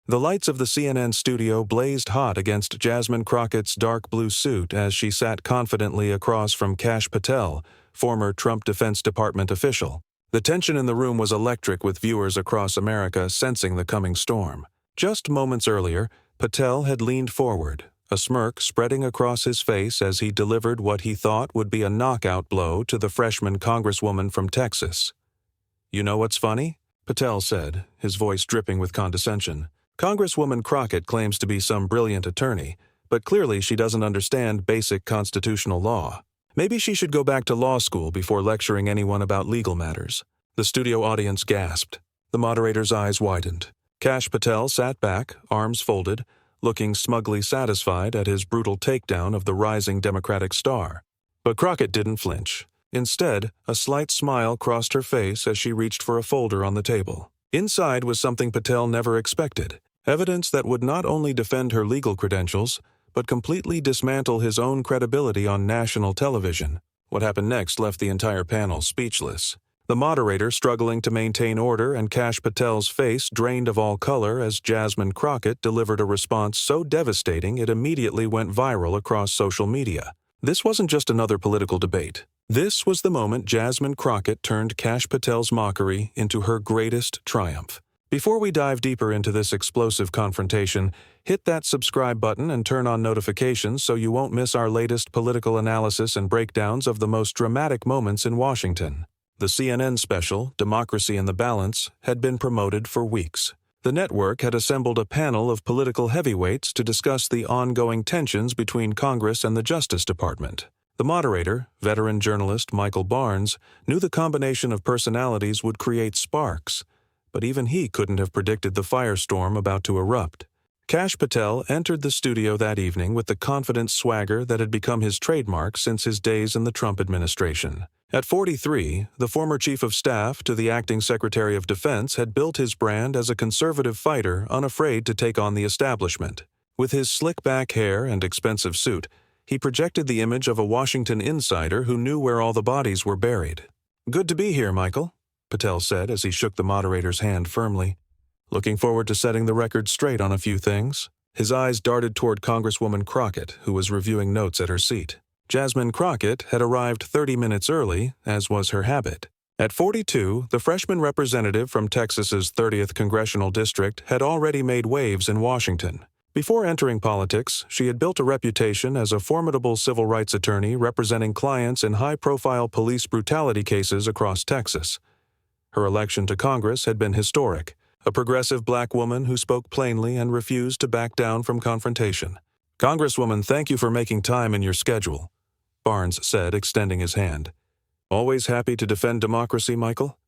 The lights of the CNN studio blazed hot against Jasmine Crockett's dark blue suit as she sat confidently across from Kash Patel, former Trump Defense Department official. The tension in the room was electric, with viewers across America sensing the coming storm. Just moments earlier, Patel had leaned forward, a smirk spreading across his face as he delivered what he thought would be a knockout blow to the freshman congresswoman from Texas. "You know what's funny?" Patel said, his voice dripping with condescension. "Congresswoman Crockett claims to be some brilliant attorney, but clearly she doesn't understand basic constitutional law. Maybe she should go back to law school before lecturing anyone about legal matters." The studio audience gasped. The moderator's eyes widened. Kash Patel sat back, arms folded, looking smugly satisfied at his brutal takedown of the rising Democratic star. But Crockett didn't flinch. Instead, a slight smile crossed her face as she reached for a folder on the table. Inside was something Patel never expected, evidence that would not only defend her legal credentials, but completely dismantle his own credibility on national television. What happened next left the entire panel speechless. The moderator struggling to maintain order, and Kash Patel's face drained of all color as Jasmine Crockett delivered a response so devastating it immediately went viral across social media. This wasn't just another political debate. This was the moment Jasmine Crockett turned Kash Patel's mockery into her greatest triumph. Before we dive deeper into this explosive confrontation, hit that subscribe button and turn on notifications so you won't miss our latest political analysis and breakdowns of the most dramatic moments in Washington. The CNN special, Democracy in the Balance, had been promoted for weeks. The network had assembled a panel of political heavyweights to discuss the ongoing tensions between Congress and the Justice Department. The moderator, veteran journalist Michael Barnes, knew the combination of personalities would create sparks, but even he couldn't have predicted the firestorm about to erupt. Kash Patel entered the studio that evening with the confident swagger that had become his trademark since his days in the Trump administration. At 43, the former chief of staff to the acting Secretary of Defense had built his brand as a conservative fighter unafraid to take on the establishment. With his slick-back hair and expensive suit, he projected the image of a Washington insider who knew where all the bodies were buried. "Good to be here, Michael," Patel said as he shook the moderator's hand firmly. "Looking forward to setting the record straight on a few things." His eyes darted toward Congresswoman Crockett, who was reviewing notes at her seat. Jasmine Crockett had arrived 30 minutes early, as was her habit. At 42, the freshman representative from Texas's 30th Congressional District had already made waves in Washington. Before entering politics, she had built a reputation as a formidable civil rights attorney representing clients in high-profile police brutality cases across Texas. Her election to Congress had been historic, a progressive black woman who spoke plainly and refused to back down from confrontation. "Congresswoman, thank you for making time in your schedule," Barnes said, extending his hand. "Always happy to defend democracy, Michael?"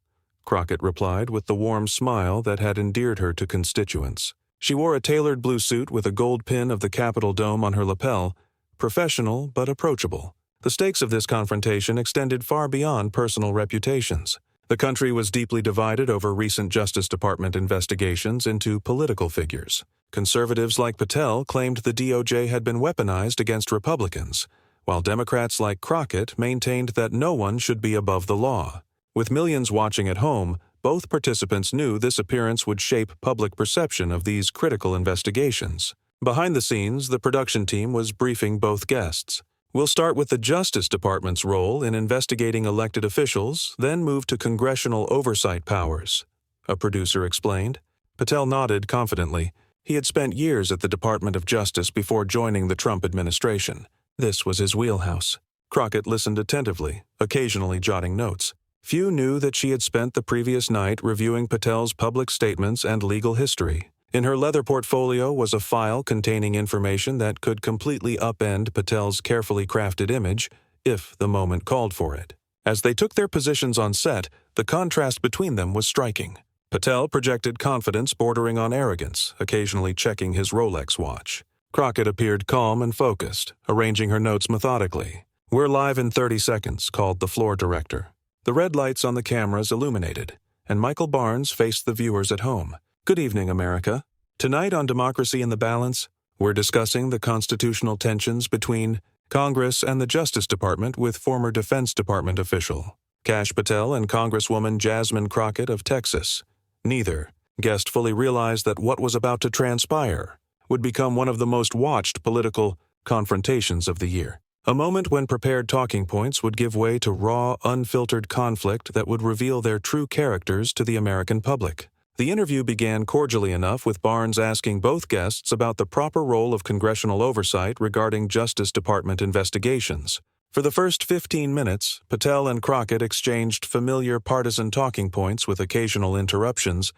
Crockett replied with the warm smile that had endeared her to constituents. She wore a tailored blue suit with a gold pin of the Capitol dome on her lapel, professional but approachable. The stakes of this confrontation extended far beyond personal reputations. The country was deeply divided over recent Justice Department investigations into political figures. Conservatives like Patel claimed the DOJ had been weaponized against Republicans, while Democrats like Crockett maintained that no one should be above the law. With millions watching at home, both participants knew this appearance would shape public perception of these critical investigations. Behind the scenes, the production team was briefing both guests. "We'll start with the Justice Department's role in investigating elected officials, then move to congressional oversight powers," a producer explained. Patel nodded confidently. He had spent years at the Department of Justice before joining the Trump administration. This was his wheelhouse. Crockett listened attentively, occasionally jotting notes. Few knew that she had spent the previous night reviewing Patel's public statements and legal history. In her leather portfolio was a file containing information that could completely upend Patel's carefully crafted image, if the moment called for it. As they took their positions on set, the contrast between them was striking. Patel projected confidence bordering on arrogance, occasionally checking his Rolex watch. Crockett appeared calm and focused, arranging her notes methodically. "We're live in 30 seconds, called the floor director. The red lights on the cameras illuminated, and Michael Barnes faced the viewers at home. "Good evening, America. Tonight on Democracy in the Balance, we're discussing the constitutional tensions between Congress and the Justice Department with former Defense Department official Kash Patel and Congresswoman Jasmine Crockett of Texas. Neither Guest fully realized that what was about to transpire would become one of the most watched political confrontations of the year. A moment when prepared talking points would give way to raw, unfiltered conflict that would reveal their true characters to the American public. The interview began cordially enough, with Barnes asking both guests about the proper role of congressional oversight regarding Justice Department investigations. For the first 15 minutes, Patel and Crockett exchanged familiar partisan talking points with occasional interruptions,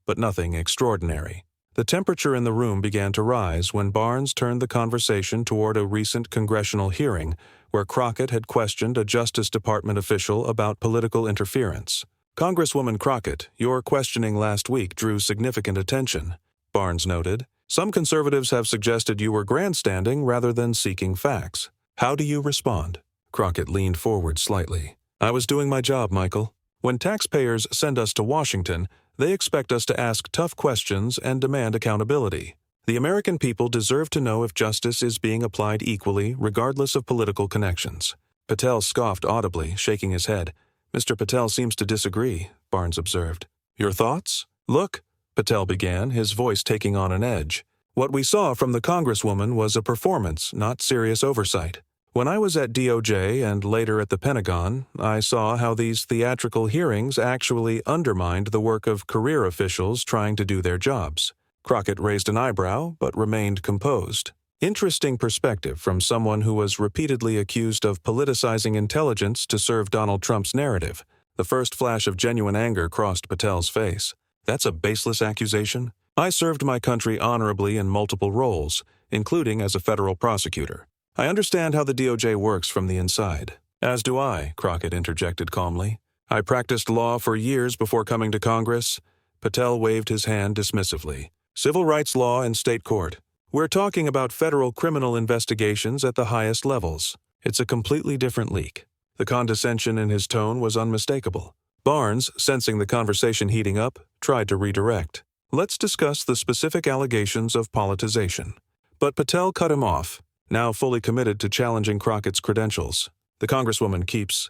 but nothing extraordinary. The temperature in the room began to rise when Barnes turned the conversation toward a recent congressional hearing where Crockett had questioned a Justice Department official about political interference. "Congresswoman Crockett, your questioning last week drew significant attention," Barnes noted. "Some conservatives have suggested you were grandstanding rather than seeking facts. How do you respond?" Crockett leaned forward slightly. "I was doing my job, Michael. When taxpayers send us to Washington, they expect us to ask tough questions and demand accountability. The American people deserve to know if justice is being applied equally, regardless of political connections." Patel scoffed audibly, shaking his head. "Mr. Patel seems to disagree," Barnes observed. "Your thoughts?" "Look," Patel began, his voice taking on an edge. "What we saw from the Congresswoman was a performance, not serious oversight. When I was at DOJ and later at the Pentagon, I saw how these theatrical hearings actually undermined the work of career officials trying to do their jobs." Crockett raised an eyebrow, but remained composed. Interesting perspective from someone who was repeatedly accused of politicizing intelligence to serve Donald Trump's narrative. The first flash of genuine anger crossed Patel's face. "That's a baseless accusation. I served my country honorably in multiple roles, including as a federal prosecutor. I understand how the DOJ works from the inside." "As do I," Crockett interjected calmly. "I practiced law for years before coming to Congress." Patel waved his hand dismissively. "Civil rights law and state court. We're talking about federal criminal investigations at the highest levels. It's a completely different league." The condescension in his tone was unmistakable. Barnes, sensing the conversation heating up, tried to redirect. "Let's discuss the specific allegations of politicization." But Patel cut him off, now fully committed to challenging Crockett's credentials. "The Congresswoman keeps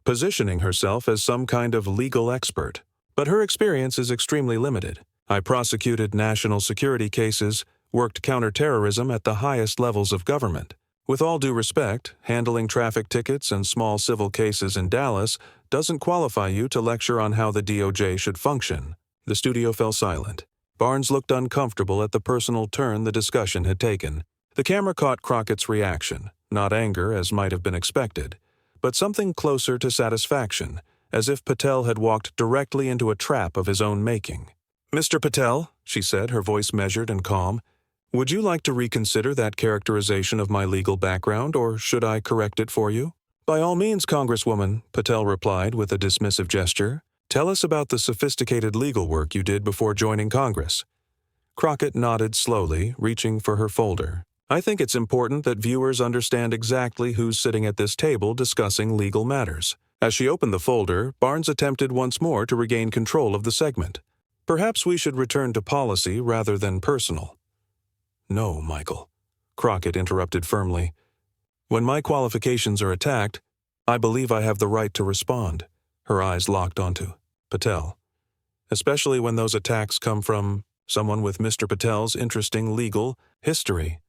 positioning herself as some kind of legal expert, but her experience is extremely limited. I prosecuted national security cases, worked counterterrorism at the highest levels of government. With all due respect, handling traffic tickets and small civil cases in Dallas doesn't qualify you to lecture on how the DOJ should function." The studio fell silent. Barnes looked uncomfortable at the personal turn the discussion had taken. The camera caught Crockett's reaction, not anger as might have been expected, but something closer to satisfaction, as if Patel had walked directly into a trap of his own making. "Mr. Patel," she said, her voice measured and calm, "would you like to reconsider that characterization of my legal background, or should I correct it for you?" "By all means, Congresswoman," Patel replied with a dismissive gesture. "Tell us about the sophisticated legal work you did before joining Congress." Crockett nodded slowly, reaching for her folder. "I think it's important that viewers understand exactly who's sitting at this table discussing legal matters." As she opened the folder, Barnes attempted once more to regain control of the segment. "Perhaps we should return to policy rather than personal." "No, Michael," Crockett interrupted firmly. "When my qualifications are attacked, I believe I have the right to respond." Her eyes locked onto Patel. "Especially when those attacks come from someone with Mr. Patel's interesting legal history."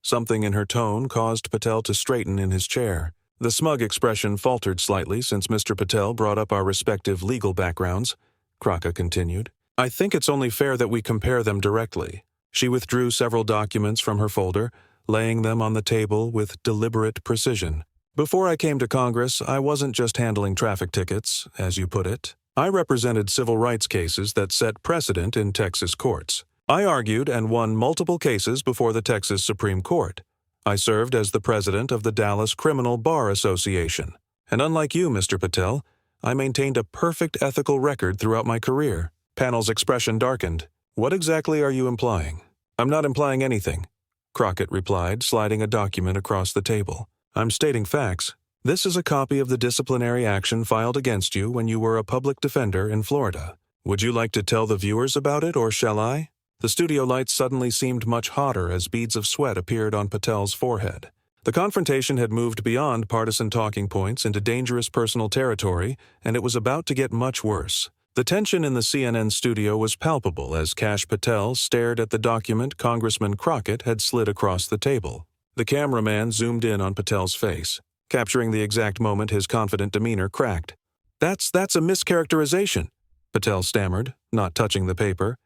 Something in her tone caused Patel to straighten in his chair. The smug expression faltered slightly since Mr. Patel brought up our respective legal backgrounds, Crockett continued. "I think it's only fair that we compare them directly." She withdrew several documents from her folder, laying them on the table with deliberate precision. "Before I came to Congress, I wasn't just handling traffic tickets, as you put it. I represented civil rights cases that set precedent in Texas courts. I argued and won multiple cases before the Texas Supreme Court. I served as the president of the Dallas Criminal Bar Association. And unlike you, Mr. Patel, I maintained a perfect ethical record throughout my career." Panel's expression darkened. "What exactly are you implying?" "I'm not implying anything," Crockett replied, sliding a document across the table. "I'm stating facts. This is a copy of the disciplinary action filed against you when you were a public defender in Florida. Would you like to tell the viewers about it, or shall I?" The studio lights suddenly seemed much hotter as beads of sweat appeared on Patel's forehead. The confrontation had moved beyond partisan talking points into dangerous personal territory, and it was about to get much worse. The tension in the CNN studio was palpable as Kash Patel stared at the document Congressman Crockett had slid across the table. The cameraman zoomed in on Patel's face, capturing the exact moment his confident demeanor cracked. That's a mischaracterization," Patel stammered, not touching the paper.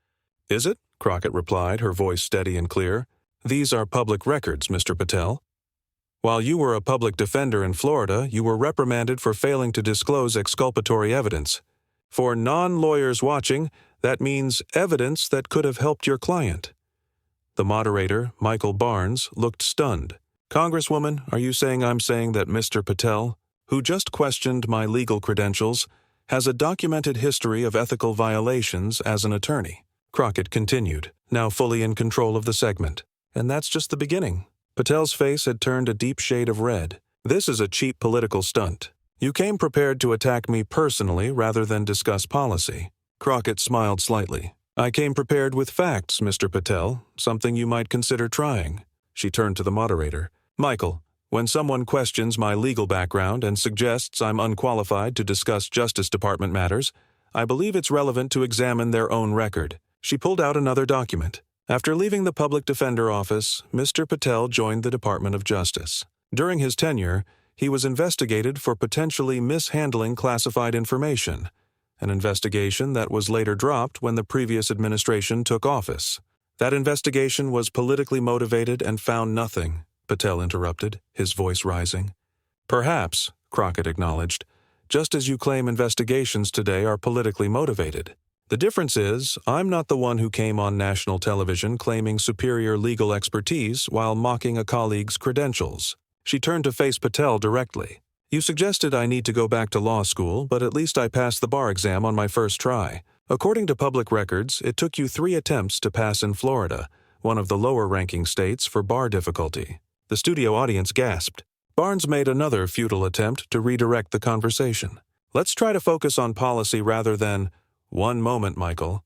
"Is it?" Crockett replied, her voice steady and clear. "These are public records, Mr. Patel. While you were a public defender in Florida, you were reprimanded for failing to disclose exculpatory evidence. For non-lawyers watching, that means evidence that could have helped your client." The moderator, Michael Barnes, looked stunned. "Congresswoman, are you saying I'm saying that Mr. Patel, who just questioned my legal credentials, has a documented history of ethical violations as an attorney?" Crockett continued, now fully in control of the segment. "And that's just the beginning." Patel's face had turned a deep shade of red. "This is a cheap political stunt. You came prepared to attack me personally rather than discuss policy." Crockett smiled slightly. "I came prepared with facts, Mr. Patel, something you might consider trying." She turned to the moderator. "Michael, when someone questions my legal background and suggests I'm unqualified to discuss Justice Department matters, I believe it's relevant to examine their own record." She pulled out another document. After leaving the public defender office, Mr. Patel joined the Department of Justice. During his tenure, he was investigated for potentially mishandling classified information, an investigation that was later dropped when the previous administration took office. "That investigation was politically motivated and found nothing," Patel interrupted, his voice rising. "Perhaps," Crockett acknowledged, "just as you claim investigations today are politically motivated. The difference is, I'm not the one who came on national television claiming superior legal expertise while mocking a colleague's credentials." She turned to face Patel directly. "You suggested I need to go back to law school, but at least I passed the bar exam on my first try. According to public records, it took you 3 attempts to pass in Florida, one of the lower-ranking states for bar difficulty." The studio audience gasped. Barnes made another futile attempt to redirect the conversation. "Let's try to focus on policy rather than—" "One moment, Michael,"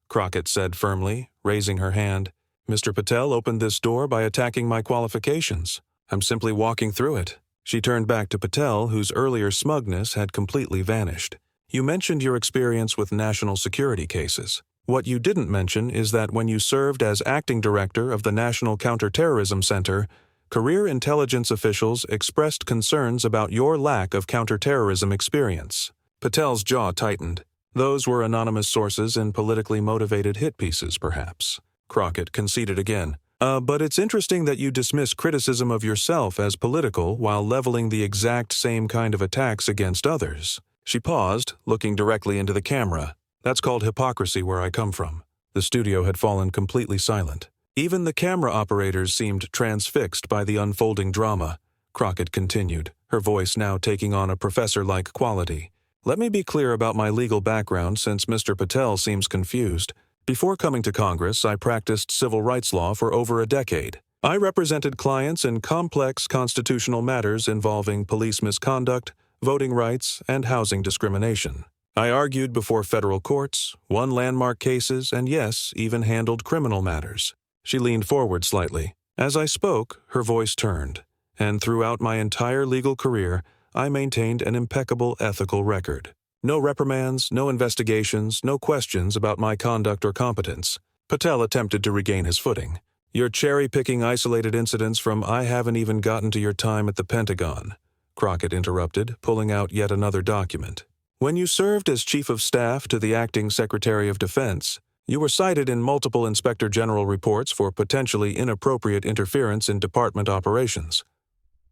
Crockett said firmly, raising her hand. "Mr. Patel opened this door by attacking my qualifications. I'm simply walking through it." She turned back to Patel, whose earlier smugness had completely vanished. "You mentioned your experience with national security cases. What you didn't mention is that when you served as acting director of the National Counterterrorism Center, career intelligence officials expressed concerns about your lack of counterterrorism experience." Patel's jaw tightened. "Those were anonymous sources in politically motivated hit pieces, perhaps." Crockett conceded again. But it's interesting that you dismiss criticism of yourself as political while leveling the exact same kind of attacks against others." She paused, looking directly into the camera. "That's called hypocrisy where I come from." The studio had fallen completely silent. Even the camera operators seemed transfixed by the unfolding drama. Crockett continued, her voice now taking on a professor-like quality. "Let me be clear about my legal background since Mr. Patel seems confused. Before coming to Congress, I practiced civil rights law for over a decade. I represented clients in complex constitutional matters involving police misconduct, voting rights, and housing discrimination. I argued before federal courts, won landmark cases, and yes, even handled criminal matters." She leaned forward slightly. As I spoke, her voice turned, and throughout my entire legal career, I maintained an impeccable ethical record. No reprimands, no investigations, no questions about my conduct or competence. Patel attempted to regain his footing. "You're cherry-picking isolated incidents from I haven't even gotten to your time at the Pentagon," Crockett interrupted, pulling out yet another document. "When you served as Chief of Staff to the Acting Secretary of Defense, you were cited in multiple Inspector General reports for potentially inappropriate interference in department operations."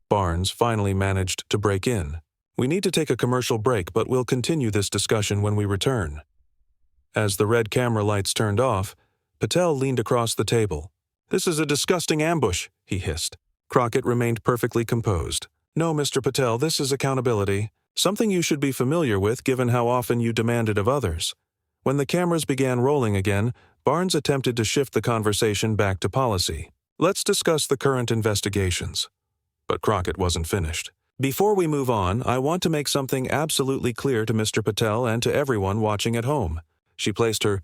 Barnes finally managed to break in. "We need to take a commercial break, but we'll continue this discussion when we return." As the red camera lights turned off, Patel leaned across the table. "This is a disgusting ambush," he hissed. Crockett remained perfectly composed. "No, Mr. Patel, this is accountability. Something you should be familiar with given how often you demand it of others." When the cameras began rolling again, Barnes attempted to shift the conversation back to policy. "Let's discuss the current investigations." But Crockett wasn't finished. "Before we move on, I want to make something absolutely clear to Mr. Patel and to everyone watching at home." She placed her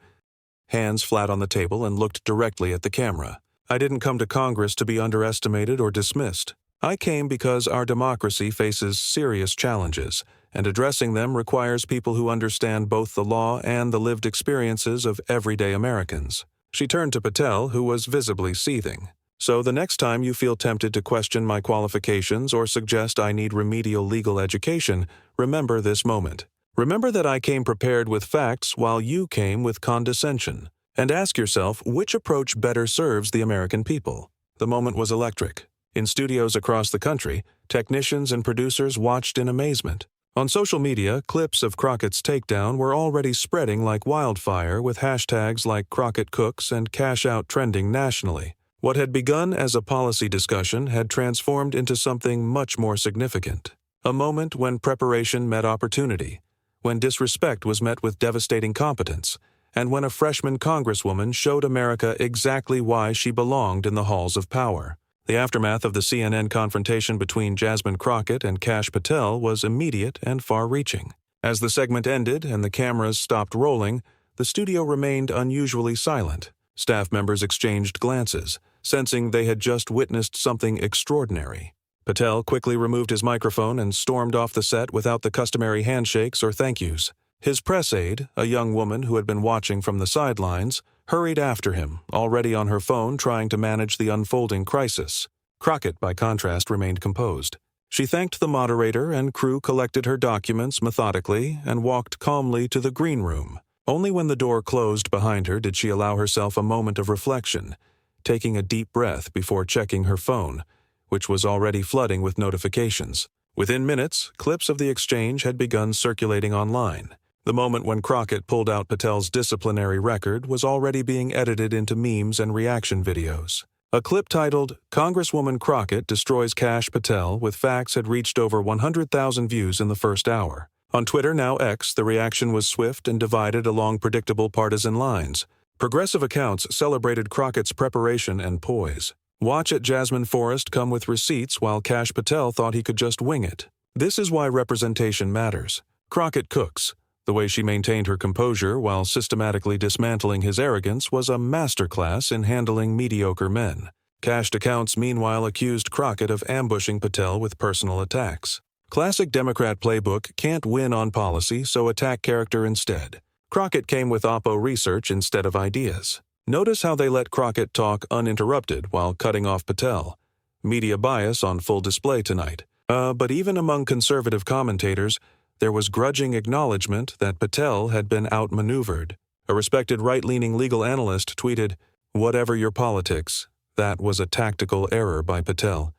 hands flat on the table and looked directly at the camera. "I didn't come to Congress to be underestimated or dismissed. I came because our democracy faces serious challenges, and addressing them requires people who understand both the law and the lived experiences of everyday Americans. She turned to Patel, who was visibly seething. So the next time you feel tempted to question my qualifications or suggest I need remedial legal education, remember this moment. Remember that I came prepared with facts while you came with condescension. And ask yourself which approach better serves the American people. The moment was electric. In studios across the country, technicians and producers watched in amazement. On social media, clips of Crockett's takedown were already spreading like wildfire with hashtags like Crockett Cooks and Cash Out trending nationally. What had begun as a policy discussion had transformed into something much more significant. A moment when preparation met opportunity, when disrespect was met with devastating competence, and when a freshman congresswoman showed America exactly why she belonged in the halls of power. The aftermath of the CNN confrontation between Jasmine Crockett and Kash Patel was immediate and far-reaching. As the segment ended and the cameras stopped rolling, the studio remained unusually silent. Staff members exchanged glances, sensing they had just witnessed something extraordinary. Patel quickly removed his microphone and stormed off the set without the customary handshakes or thank yous. His press aide, a young woman who had been watching from the sidelines, hurried after him, already on her phone trying to manage the unfolding crisis. Crockett, by contrast, remained composed. She thanked the moderator and crew collected her documents methodically and walked calmly to the green room. Only when the door closed behind her did she allow herself a moment of reflection, taking a deep breath before checking her phone, which was already flooding with notifications. Within minutes, clips of the exchange had begun circulating online. The moment when Crockett pulled out Patel's disciplinary record was already being edited into memes and reaction videos. A clip titled, "Congresswoman Crockett Destroys Kash Patel with Facts" had reached over 100,000 views in the first hour. On Twitter, now X, the reaction was swift and divided along predictable partisan lines. Progressive accounts celebrated Crockett's preparation and poise. Watch at Jasmine Forrest come with receipts while Kash Patel thought he could just wing it. This is why representation matters. Crockett cooks. The way she maintained her composure while systematically dismantling his arrogance was a masterclass in handling mediocre men. Cached accounts meanwhile accused Crockett of ambushing Patel with personal attacks. Classic Democrat playbook: can't win on policy, so attack character instead. Crockett came with oppo research instead of ideas. Notice how they let Crockett talk uninterrupted while cutting off Patel. Media bias on full display tonight. But even among conservative commentators, there was grudging acknowledgement that Patel had been outmaneuvered. A respected right-leaning legal analyst tweeted, "Whatever your politics, that was a tactical error by Patel."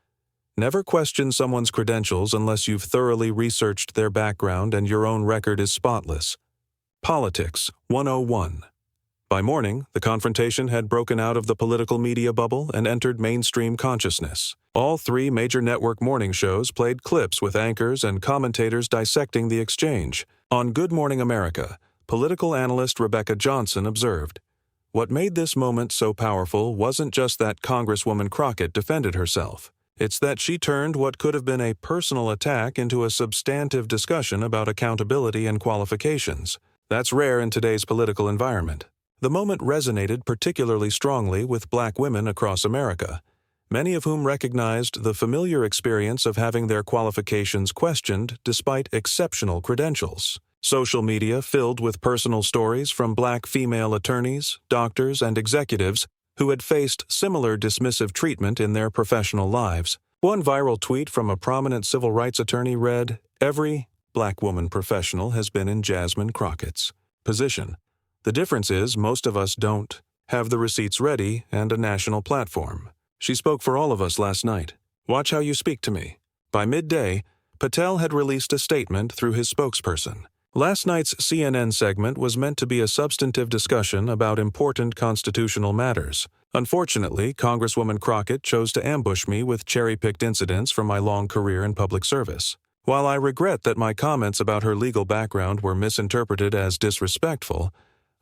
Never question someone's credentials unless you've thoroughly researched their background and your own record is spotless. Politics 101. By morning, the confrontation had broken out of the political media bubble and entered mainstream consciousness. All three major network morning shows played clips with anchors and commentators dissecting the exchange. On Good Morning America, political analyst Rebecca Johnson observed, "What made this moment so powerful wasn't just that Congresswoman Crockett defended herself. It's that she turned what could have been a personal attack into a substantive discussion about accountability and qualifications. That's rare in today's political environment." The moment resonated particularly strongly with Black women across America, many of whom recognized the familiar experience of having their qualifications questioned despite exceptional credentials. Social media filled with personal stories from Black female attorneys, doctors, and executives who had faced similar dismissive treatment in their professional lives. One viral tweet from a prominent civil rights attorney read, "Every Black woman professional has been in Jasmine Crockett's position. The difference is most of us don't have the receipts ready and a national platform. She spoke for all of us last night. Watch how you speak to me." By midday, Patel had released a statement through his spokesperson. Last night's CNN segment was meant to be a substantive discussion about important constitutional matters. Unfortunately, Congresswoman Crockett chose to ambush me with cherry-picked incidents from my long career in public service. While I regret that my comments about her legal background were misinterpreted as disrespectful,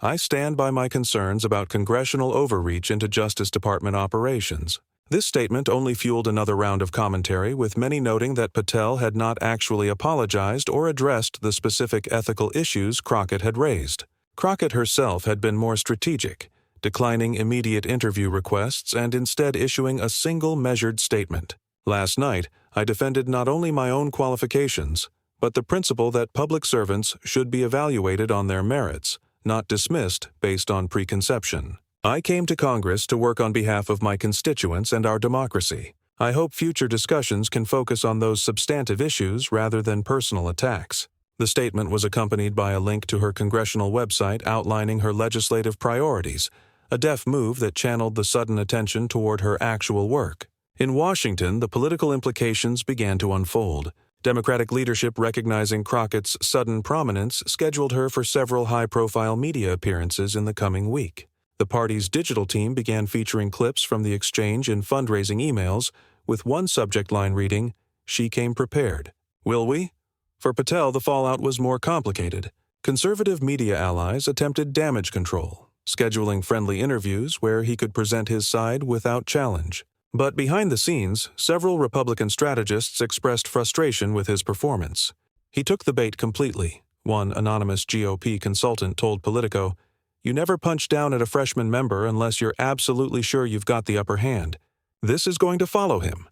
I stand by my concerns about congressional overreach into Justice Department operations. This statement only fueled another round of commentary, with many noting that Patel had not actually apologized or addressed the specific ethical issues Crockett had raised. Crockett herself had been more strategic, declining immediate interview requests and instead issuing a single measured statement. Last night, I defended not only my own qualifications, but the principle that public servants should be evaluated on their merits, not dismissed based on preconception. I came to Congress to work on behalf of my constituents and our democracy. I hope future discussions can focus on those substantive issues rather than personal attacks. The statement was accompanied by a link to her congressional website outlining her legislative priorities, a deft move that channeled the sudden attention toward her actual work. In Washington, the political implications began to unfold. Democratic leadership, recognizing Crockett's sudden prominence, scheduled her for several high-profile media appearances in the coming week. The party's digital team began featuring clips from the exchange in fundraising emails, with one subject line reading, "She came prepared." Will we? For Patel, the fallout was more complicated. Conservative media allies attempted damage control, scheduling friendly interviews where he could present his side without challenge. But behind the scenes, several Republican strategists expressed frustration with his performance. He took the bait completely. One anonymous GOP consultant told Politico, "You never punch down at a freshman member unless you're absolutely sure you've got the upper hand. This is going to follow him."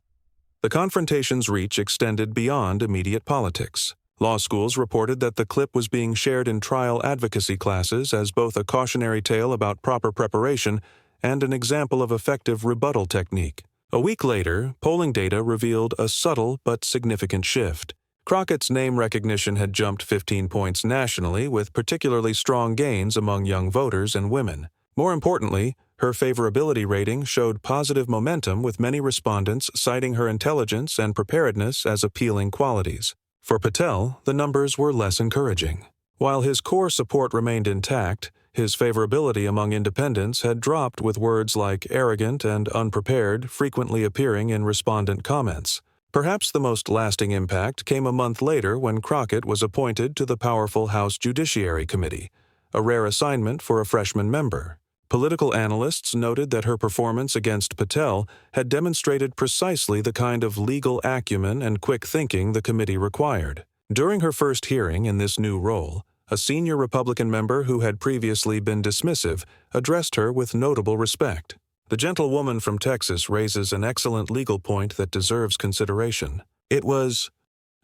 The confrontation's reach extended beyond immediate politics. Law schools reported that the clip was being shared in trial advocacy classes as both a cautionary tale about proper preparation and an example of effective rebuttal technique. A week later, polling data revealed a subtle but significant shift. Crockett's name recognition had jumped 15 points nationally, with particularly strong gains among young voters and women. More importantly, her favorability rating showed positive momentum, with many respondents citing her intelligence and preparedness as appealing qualities. For Patel, the numbers were less encouraging. While his core support remained intact, his favorability among independents had dropped, with words like arrogant and unprepared frequently appearing in respondent comments. Perhaps the most lasting impact came a month later when Crockett was appointed to the powerful House Judiciary Committee, a rare assignment for a freshman member. Political analysts noted that her performance against Patel had demonstrated precisely the kind of legal acumen and quick thinking the committee required. During her first hearing in this new role, a senior Republican member who had previously been dismissive addressed her with notable respect. The gentlewoman from Texas raises an excellent legal point that deserves consideration. It was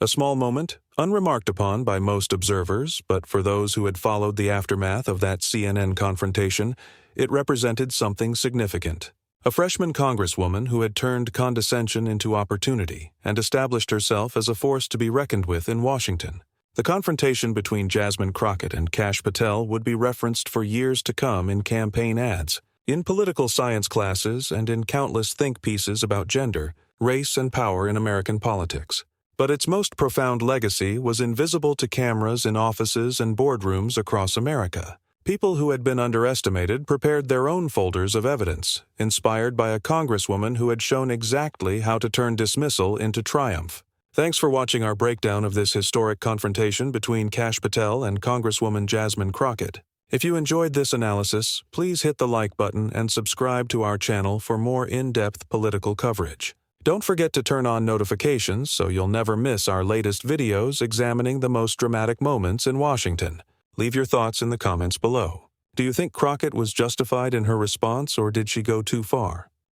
a small moment, unremarked upon by most observers, but for those who had followed the aftermath of that CNN confrontation, it represented something significant. A freshman congresswoman who had turned condescension into opportunity and established herself as a force to be reckoned with in Washington. The confrontation between Jasmine Crockett and Kash Patel would be referenced for years to come in campaign ads, in political science classes, and in countless think pieces about gender, race, and power in American politics. But its most profound legacy was invisible to cameras in offices and boardrooms across America. People who had been underestimated prepared their own folders of evidence, inspired by a congresswoman who had shown exactly how to turn dismissal into triumph. Thanks for watching our breakdown of this historic confrontation between Kash Patel and Congresswoman Jasmine Crockett. If you enjoyed this analysis, please hit the like button and subscribe to our channel for more in-depth political coverage. Don't forget to turn on notifications so you'll never miss our latest videos examining the most dramatic moments in Washington. Leave your thoughts in the comments below. Do you think Crockett was justified in her response, or did she go too far?